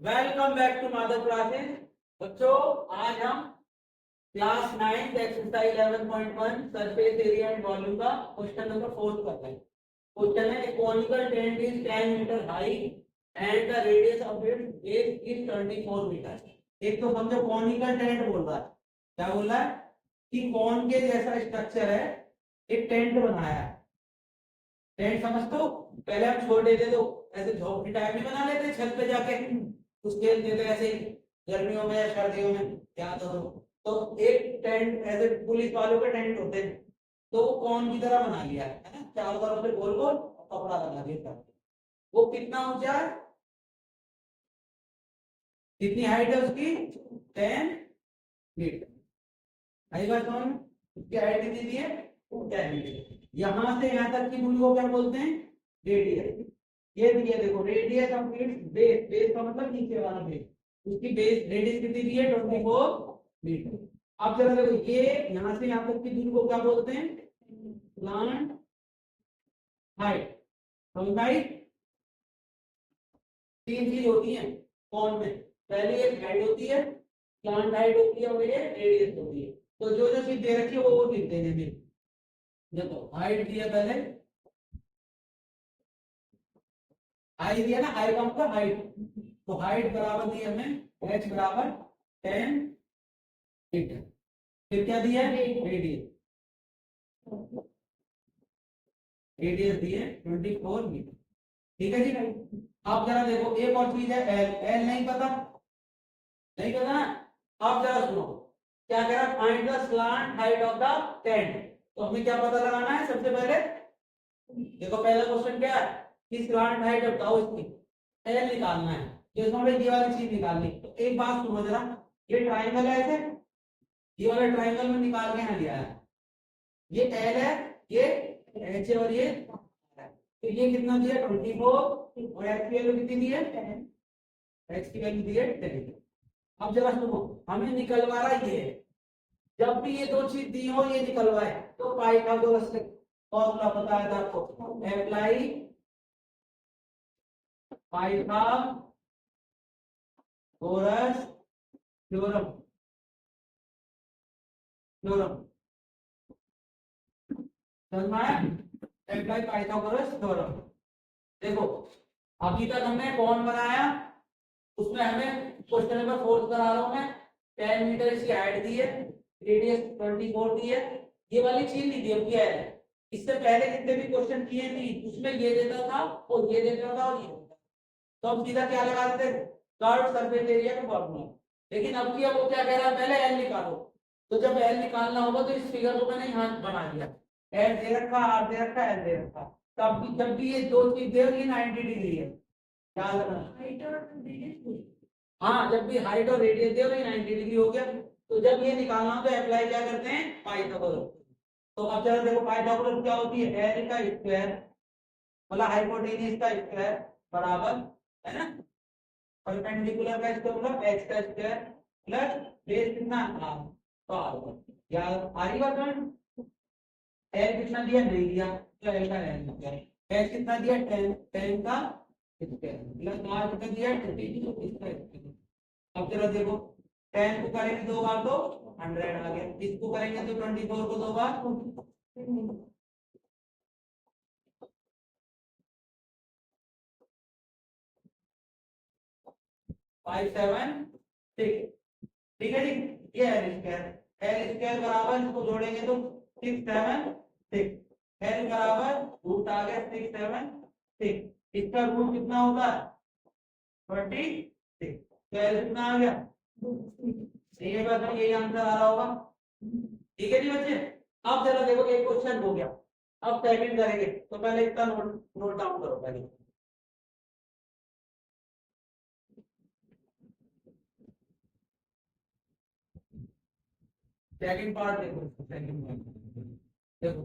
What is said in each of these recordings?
Welcome back to Madhav classes. बच्चों, आज हम class 9 exercise 11.1 surface area and volume का क्वेश्चन नंबर 4 करते हैं। क्वेश्चन है conical tent is 10 metre high and the radius of its base is 24 metre. एक तो समझो कॉनिकल टेंट बोल रहा है। क्या बोल रहा है कि कॉन के जैसा स्ट्रक्चर है, एक टेंट बनाया है। टेंट समझते हो? पहले हम छोटे थे तो ऐसे झोपड़ी टाइप में बना लेते छत पे जाके, कुछ खेल देते ऐसे ही, गर्मियों में या सर्दियों में, क्या तो एक टेंट ऐसे पुलिस वालों के टेंट होते हैं, तो वो कौन की तरह बना लिया है ना, चारों तरफ से गोल गोल कपड़ा लगा दिया। वो कितना ऊंचा है, कितनी हाइट है उसकी? 10 मीटर। आई बात समझ में? उसकी हाइट कितनी दी है? 10 मीटर। यहां से यहां तक की दूरी को क्या बोलते हैं? रेडियस। ये दिया देखो, radius of its base, base का मतलब नीचे वाला बेस, उसकी बेस रेडियस कितनी दी है? 24 मीटर। अब जरा देखो, ये यहां से यहां तक की दूरी को क्या बोलते हैं? Plant height. समझ में आई? तीन चीज होती है कौन में, पहले एक हाइट होती है, प्लांट हाइट होती है, और ये रेडियस होती है। तो जो जो चीज दे रखी है वो लिख देंगे। फिर देखो, हाइट दिया पहले, हाइट दिया ना, हाइट का मतलब हाइट, तो हाइट बराबर दी हमें h बराबर 10 मीटर। फिर क्या दिया है? रेडियस, रेडियस दी है 24 मीटर। ठीक है जी। अब जरा देखो, एक और चीज है, एल। एल नहीं पता, नहीं पता ना? अब जरा सुनो, क्या कह रहा? Find the slant height of the tent. तो हमें क्या पता लगाना है सबसे पहले? देखो, पहला क्वेश्चन क्या है कि स्लांट हाइट बताओ इसकी, एल निकालना है। तो इसमें हमें ये वाली चीज निकालनी। तो एक बात सुनो जरा, ये ट्राइंगल है ऐसे, ये वाला ट्राइंगल में निकाल के यहाँ लिया है, ये एल है, ये एच है, और ये R है। तो ये कितना दिया? 24, और एच की वैल्यू कितनी दी है? 10। एच की वैल्यू दी है 10। अब जरा सुनो, हमें निकलवा रहा ये है, जब भी ये दो चीज दी हो, ये निकलवाए, तो पाइथागोरस का फॉर्मूला बताया था आपको, अप्लाई पाइथागोरस थ्योरम। थ्योरम समझ में आया? Apply Pythagoras theorem. देखो, अभी तक हमने कौन बनाया, उसमें हमें क्वेश्चन नंबर 4 करा रहा हूं मैं। 10 मीटर इसकी हाइट दी है, रेडियस 24 दी है, ये वाली चीज नहीं दी है, क्या है? इससे पहले जितने भी क्वेश्चन किए थे उसमें ये देता था और ये देता था और ये देता था। तो हम सीधा क्या लगा देते? कर्व सरफेस एरिया का फॉर्मूला। लेकिन अब की वो क्या कह रहा है? पहले एल निकालो। तो जब एल निकालना होगा तो इस फिगर को मैंने यहाँ बना दिया, एल दे रखा, आर दे रखा, एल दे रखा। तब भी जब भी ये दो चीज दे, ये 90 डिग्री है, याद रखना। हाइट और रेडियस, हाँ, जब भी हाइट और रेडियस दे, ये 90 डिग्री हो गया। तो जब ये निकालना हो तो अप्लाई क्या करते हैं? पाइथागोरस। तो अब जरा देखो, पाइथागोरस क्या होती है? एल का स्क्वायर मतलब हाइपोटेन्यूज का स्क्वायर बराबर, है ना, परपेंडिकुलर का स्क्वायर मतलब एच का स्क्वायर प्लस बेस कितना? आर। तो आर या आर ही बात है। एल कितना दिया? नहीं दिया, तो एल का एल दिया। एल कितना दिया? 10, 10 का स्क्वायर प्लस आर कितना दिया? 20 तो इसका स्क्वायर। अब जरा देखो, 10 को करेंगे दो बार तो 100 आ गया, इसको करेंगे तो 24 को दो बार 576। ठीक है जी। ये एल स्क्वायर, एल स्क्वायर बराबर, इसको जोड़ेंगे तो 676। एल बराबर रूट आ गया 676, इसका रूट कितना होगा? 26। तो एल कितना आ गया? ये बात है, यही आंसर आ रहा होगा। ठीक है जी बच्चे। अब जरा देखो, एक क्वेश्चन हो गया, अब सेकंड करेंगे। तो पहले इतना नोट नोट डाउन करो पहले। सेकंड पार्ट देखो, सेकंड पार्ट देखो,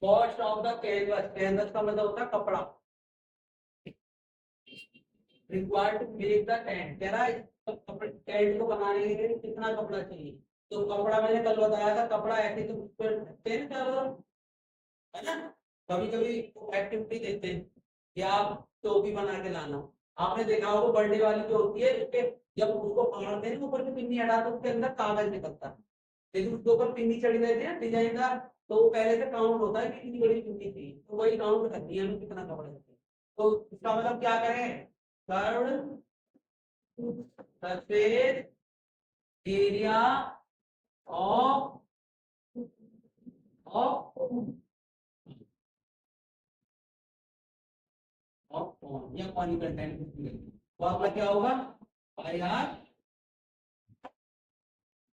cost of the canvas. Canvas का मतलब होता है कपड़ा, required to make the tent. कह रहा है टेंट को बनाने के लिए कितना कपड़ा चाहिए? तो कपड़ा मैंने कल बताया था, कपड़ा ऐसे तो टेंट है ना, कभी कभी एक्टिविटी देते हैं कि आप टोपी बना के लाना, आपने देखा होगा बर्थडे वाली जो होती है उसके जब उसको फाड़ते हैं ऊपर से पिन्नी हटा तो उसके अंदर कागज निकलता है, लेकिन उसके ऊपर पिन्नी चढ़ी रहती है डिजाइनदार, तो वो पहले से काउंट होता है कि कितनी बड़ी पिन्नी थी, तो वही काउंट करती है हमें कितना कपड़ा चाहिए। तो इसका मतलब क्या करें, curve surface area of of of कौन या पानी कंटेंट फॉर्मूला क्या होगा, पाई आर,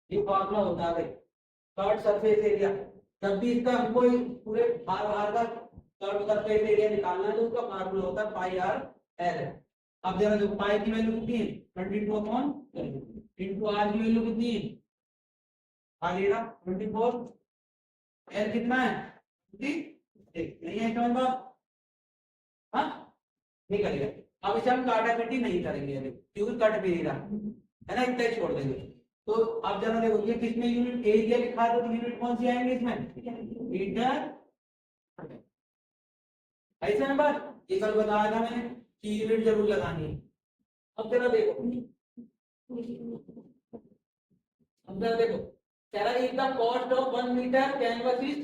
ये फॉर्मूला होता है कर्व सरफेस एरिया। जब भी इसका हमको पूरे बार बार का कर्व सरफेस एरिया निकालना है तो उसका फार्मूला होता है पाई आर एल। अब जरा देखो पाई की वैल्यू कितनी है 22 अपॉन इनटू आर की वैल्यू कितनी है, आ गया 24, एल कितना है 20, नहीं है समझ बात, हाँ नहीं करेगा। अब इसे हम काटाकाटी नहीं करेंगे अभी क्योंकि कट भी नहीं रहा है ना, इतना ही छोड़ देंगे। तो अब जरा देखो ये किसमें यूनिट एरिया लिखा है तो यूनिट कौन सी आएंगे इसमें, मीटर, ऐसा ना बात, ये कल बताया था मैंने कि यूनिट जरूर लगानी है। अब जरा देखो, अब जरा देखो कह रहा है the cost of 1 metre canvas is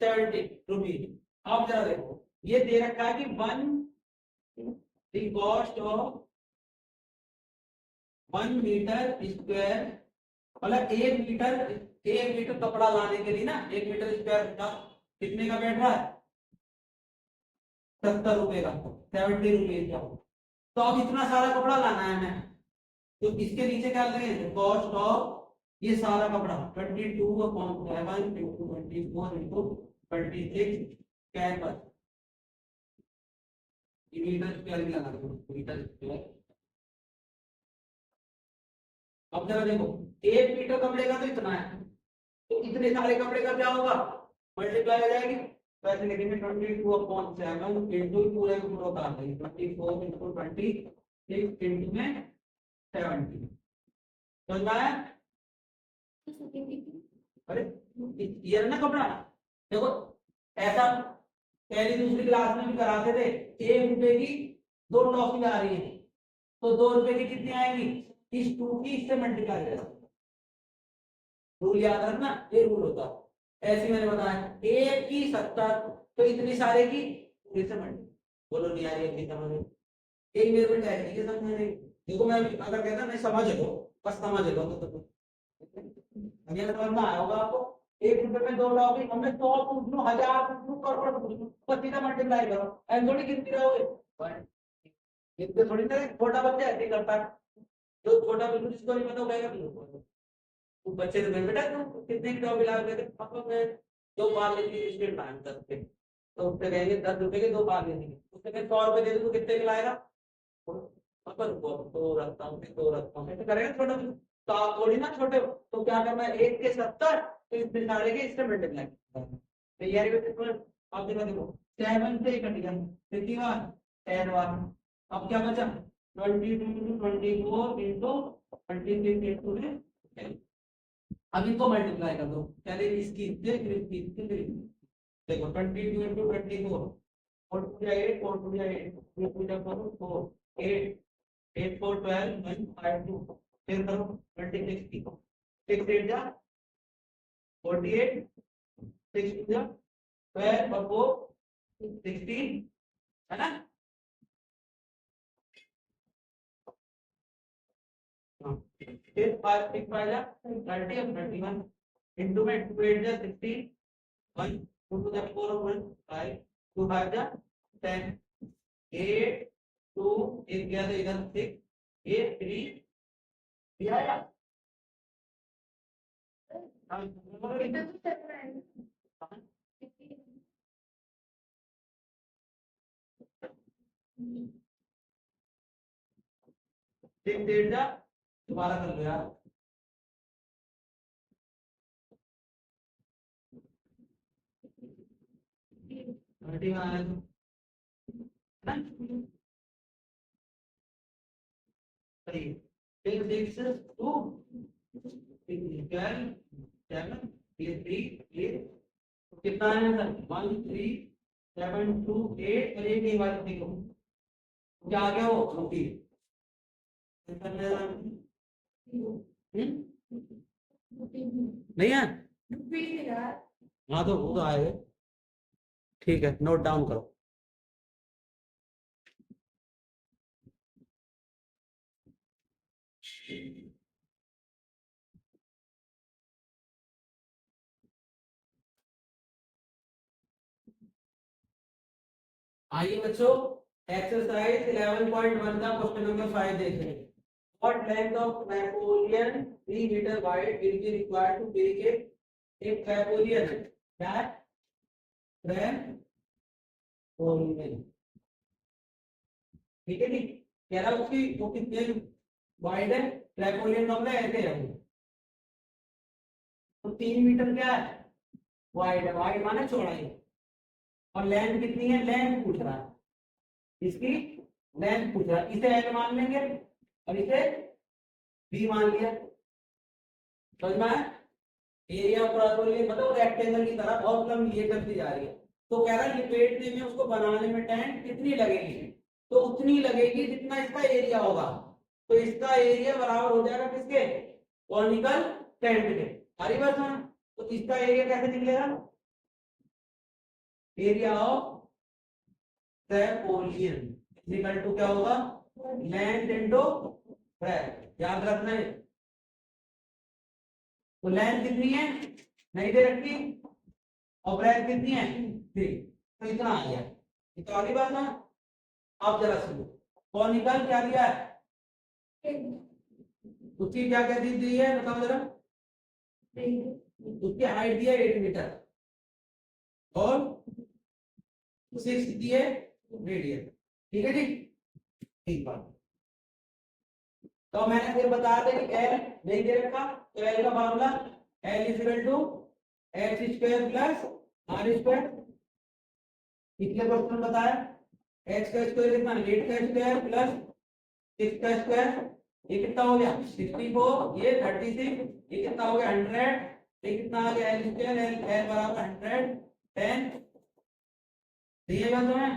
70 rupees. अब जरा देखो ये दे रखा है कि 1 कॉस्ट ऑफ 1 मीटर स्क्वायर, मतलब 1 मीटर कपड़ा लाने के लिए ना 1 मीटर स्क्वायर का कितने का बैठ रहा है 70 रुपए का, 70 रुपीज का। तो अब इतना सारा कपड़ा लाना है हमें, तो इसके नीचे क्या करें कॉस्ट ऑफ ये सारा कपड़ा 22 upon 7 into 24 into 26 canvas, metre square भी लगा दो मीटर स्क्वायर। अब जरा देखो 1 मीटर कपड़े का तो इतना है, तो इतने सारे कपड़े का क्या होगा मल्टीप्लाई हो जाएगी, तो ऐसे लिखेंगे 22 अपॉन 7 इंटू पूरे पूरा का 24 इंटू 26 इंटू में 70, समझ में आया। अरे ये ना कपड़ा देखो ऐसा पहली दूसरी क्लास में भी कराते थे, 1 रुपए की 2 टॉफी आ रही है तो 2 रुपए की कितनी आएंगी, इस 2 की इससे मल्टीप्लाई करेगा, रूल याद रखना ये रूल होता है। ऐसे मैंने बताया 1 की 70 तो इतनी सारे की पूरे से मल्टीप्लाई, बोलो नहीं आ रही है समझ में, एक मेरे में जाएगी ये समझ में, देखो मैं अगर कहता नहीं समझ लो बस समझ लो तो समझ में आया होगा आपको। 1 रुपए में 2 टॉफी, हमें 100 पूछ लो 1000 पूछ लो करोड़ पूछ लो बस सीधा मल्टीप्लाई करो, ऐसे थोड़ी गिनती रहोगे, इतने थोड़ी ना छोटा बच्चा ऐसे ही करता है, जो छोटा बिल्कुल जिसको नहीं पता वो कहेगा बिल्कुल तो बच्चे तो बेटा तुम कितने की टॉफी लाओगे, पापा मैं 2 पार लेती हूँ स्टेट बैंक करके, तो उससे कहेंगे 10 रुपए के 2 पार ले लेंगे, उससे कहेंगे 100 रुपए दे दो तो कितने के लाएगा, पापा रुको 2 रखता हूँ फिर 2 रखता हूँ ऐसे करेगा छोटा, तो आप थोड़ी ना छोटे हो, तो क्या करना है 1 के 70 तो इस सारे के इससे मल्टीप्लाई करना है। तैयारी में आप देखो 7 से कट गया कितनी बार 10 बार, अब क्या बचा 22 इंटू 24 इंटू 26 इंटू में 10। अब इनको मल्टीप्लाई कर दो, पहले इसकी फिर इसकी फिर इसकी। देखो 22 इंटू 24 4 टू 8 4 टू 8 2 टू 4 4 8 8 4 12 1 5 2 फिर करो 26 की 6 8 जा 48 6 2 जा 12 और 4 16 है ना, फिर 5 6 5 जा 30 और 31 इंटू में 2 8 जा 16 1 2 टू जा 4 और 1 5 2 5 जा 10 8 2 एक गया तो इधर 6 8 3 दिया आया सिक्स एट जा दोबारा कर लो यार, थर्टी में आया तो सही, फिर 6 2 12 7 3 8 कितना है सर 1 3 7 2 8 और एक बार देखो क्या आ गया वो छोटी नहीं है। हाँ तो वो तो आएगा। ठीक है नोट डाउन करो। आइए बच्चों एक्सरसाइज 11.1 का क्वेश्चन नंबर 5 देख रहे हैं। What length of Napoleon 3 meter wide will be required to barricade एक ट्रैपोलियन है क्या है ट्रैपोलियन ठीक है जी। कह रहा उसकी वो कितने वाइड है ट्रैपोलियन का मतलब ऐसे है वो। तो 3 मीटर क्या है वाइड है वाइड माने चौड़ाई और लेंथ कितनी है लेंथ पूछ रहा है इसकी लेंथ पूछ रहा है इसे एल मान लेंगे और इसे बी मान लिया समझ में आया। एरिया ऑफ ट्रैपोलियन मतलब रेक्टेंगल की तरह बहुत लंबी ये करती जा रही है। तो कह रहा है लिपेटने में उसको बनाने में टाइम कितनी लगेगी तो उतनी लगेगी जितना इसका एरिया होगा। तो इसका एरिया बराबर हो जाएगा किसके कॉनिकल टेंट के। हरी बात है। तो इसका एरिया कैसे निकलेगा एरिया ऑफ ट्रैपोलियन इक्वल टू क्या होगा लेंथ इनटू ब्रेथ याद रखना है। तो लेंथ कितनी है नहीं दे रखी और ब्रेथ कितनी है 3 तो इतना आ गया। तो अगली बात ना आप जरा सुनो कॉनिकल क्या दिया है उसकी क्या क्या चीज दी है बताओ जरा उसकी हाइट दिया 8 मीटर और 6 दी है रेडियस ठीक है जी। ठीक बात तो मैंने फिर बता दें कि एल नहीं दे रखा तो एल का formula L equal to X square plus R square पिछले क्वेश्चन बताया एक्स का स्क्वायर कितना 8 का स्क्वायर प्लस 6 का स्क्वायर ये कितना हो गया 64 ये 36 ये कितना हो गया 100 ये कितना आ गया एल स्क्वायर एल एल बराबर 110 दिएगा तुम्हें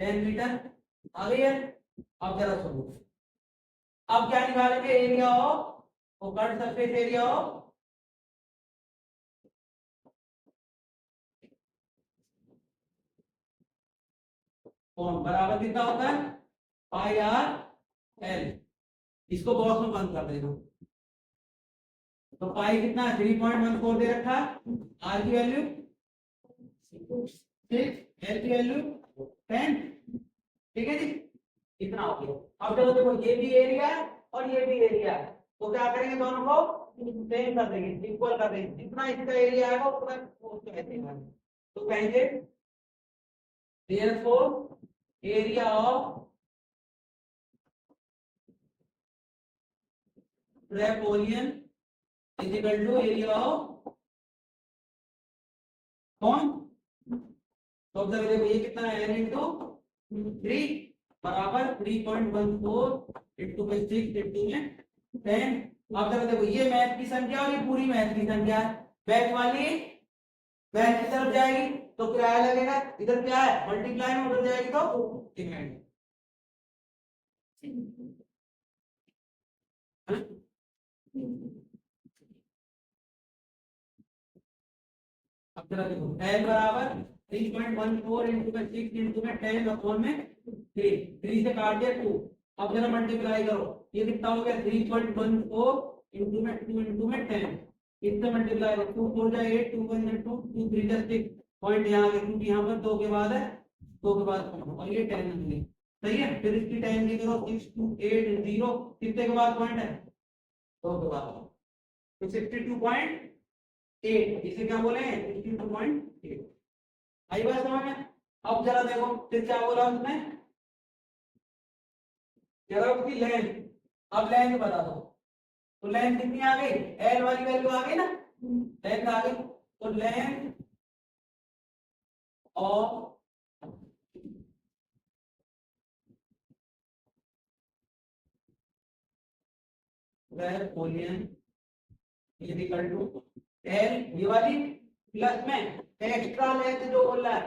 10 मीटर आ गई है। अब जरा सुनो अब क्या निकालेंगे area of cut surface area of कौन बराबर कितना होता है पाई आर एल इसको बॉक्स में बंद कर देना। तो पाई कितना 3.14 दे रखा आर की वैल्यू 6 एल की वैल्यू 10 ठीक है जी इतना हो गया। अब देखो ये भी एरिया है और ये भी एरिया है तो क्या करेंगे दोनों को सेम कर देंगे इक्वल कर देंगे जितना इसका एरिया आएगा उतना उसका एरिया आएगा। तो कहेंगे therefore area of trapezium is equal to area of कौन तो अब देखो ये कितना है n इंटू 3 बराबर 3.14 इंटू 6 इंटू में 10। अब देखो ये मैथ की संख्या और ये पूरी मैथ की संख्या है मैथ वाली मैथ की तरफ जाएगी तो किराया लगेगा इधर क्या है मल्टीप्लाई में उधर जाएगी तो डिवाइड। अब जरा देखो n बराबर 3.14 इंटू में 6 इंटू में 10 अपॉन में 3 से काट दिया 2। अब जरा मल्टीप्लाई करो ये कितना हो गया 3.14 इंटू में 2 इंटू में 10 इससे मल्टीप्लाई करो 2 4 जाए 8 2 1 2 2 3 जा 6 पॉइंट यहाँ आ गया क्योंकि यहाँ पर 2 के बाद है 2 के बाद और ये 10 निकली सही है। फिर इसकी 10 की करो 6 2 8 0 कितने के बाद पॉइंट है 2 के बाद तो 62.8 इसे क्या बोले 62.8 आई बात समझ में। अब जरा देखो फिर क्या बोला उसने जरा उसकी लेंथ अब लेंथ बता दो तो लेंथ कितनी आ गई एल वाली वैल्यू आ गई ना लेंथ आ गई तो length of trapezium is equal to L ये वाली प्लस में एक्स्ट्रा लेंथ जो बोल रहा है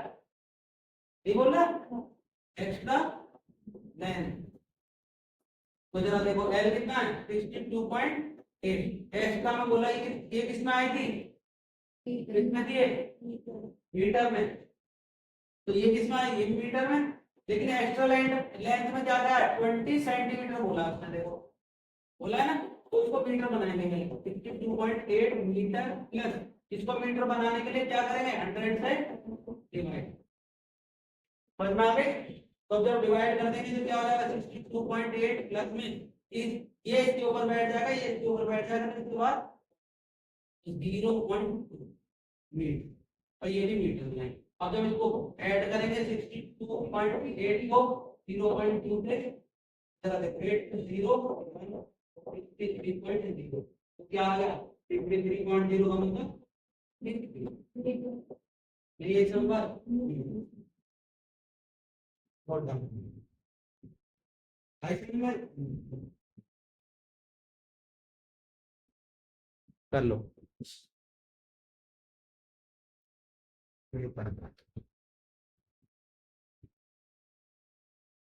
ये बोल रहा है एक्स्ट्रा लेंथ। तो जरा देखो L कितना है 62.8। एस का मैं बोला ये किसमें आई थी, किसमें थी ये, मीटर में। तो ये किसमें आई, ये मीटर में। लेकिन एक्स्ट्रा लेंथ लेंथ में ज्यादा है 20 सेंटीमीटर बोला उसने, देखो बोला है ना। तो इसको मीटर बनाएंगे 62.8 मीटर प्लस, इसको मीटर बनाने के लिए क्या करेंगे 100 से डिवाइड। समझ में आ गई। तो जब डिवाइड कर देंगे तो क्या हो जाएगा 62.8 प्लस में इस ये इसके ऊपर बैठ जाएगा, ये इसके ऊपर बैठ जाएगा, तो इसके बाद 0.2 मीटर, और ये भी मीटर में है। अब जब इसको ऐड करेंगे 62.8 को 0.2 से, जरा देखो 8 0 53.0, तो क्या आ गया 53.0 का मतलब ये नंबर नोट डाउन ऐसे नंबर कर लो।